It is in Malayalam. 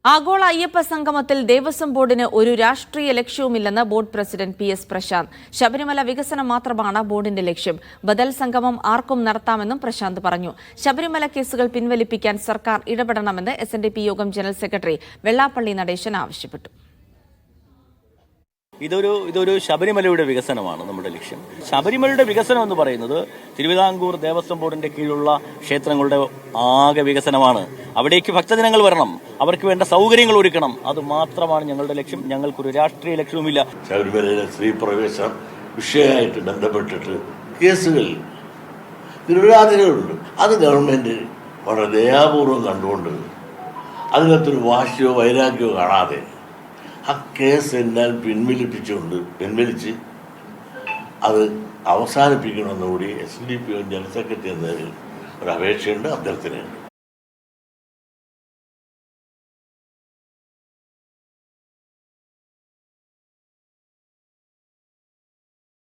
ആഗോള അയ്യപ്പ സംഗമത്തിൽ ദേവസ്വം ബോർഡിന് ഒരു രാഷ്ട്രീയ ലക്ഷ്യവുമില്ലെന്ന് board president PS Prasanth. Sabarimala വികസനം മാത്രമാണ് ബോർഡിന്റെ ലക്ഷ്യം. ബദൽ സംഗമം ആർക്കും നടത്താമെന്നും പ്രശാന്ത് പറഞ്ഞു. ശബരിമല കേസുകൾ പിൻവലിപ്പിക്കാൻ സർക്കാർ ഇടപെടണമെന്ന് SNDP യോഗം ജനറൽ സെക്രട്ടറി വെള്ളാപ്പള്ളി നടേശൻ ആവശ്യപ്പെട്ടു. ഇതൊരു ശബരിമലയുടെ വികസനമാണ് നമ്മുടെ ലക്ഷ്യം. ശബരിമലയുടെ വികസനം എന്ന് പറയുന്നത് തിരുവിതാംകൂർ ദേവസ്വം ബോർഡിന്റെ കീഴിലുള്ള ക്ഷേത്രങ്ങളുടെ ആകെ വികസനമാണ്. അവിടേക്ക് ഭക്തജനങ്ങൾ വരണം, അവർക്ക് വേണ്ട സൗകര്യങ്ങൾ ഒരുക്കണം. അത് മാത്രമാണ് ഞങ്ങളുടെ ലക്ഷ്യം. ഞങ്ങൾക്കൊരു രാഷ്ട്രീയ ലക്ഷ്യവുമില്ല. ശബരിമലയിലെ സ്ത്രീ പ്രവേശനം വിഷയമായിട്ട് ബന്ധപ്പെട്ടിട്ട് കേസുകൾ നിരവധികളുണ്ട്. അത് ഗവൺമെന്റ് വളരെ ദയാപൂർവം കണ്ടുകൊണ്ട് അതിനകത്തൊരു വാശിയോ വൈരാഗ്യമോ കാണാതെ ആ കേസ് എന്നാൽ പിൻവലിച്ച് അത് അവസാനിപ്പിക്കണമെന്നുകൂടി SNDP ജനറൽ സെക്രട്ടറി എന്നതിൽ ഒരു അപേക്ഷയുണ്ട്, അഭ്യർത്ഥനയുണ്ട്.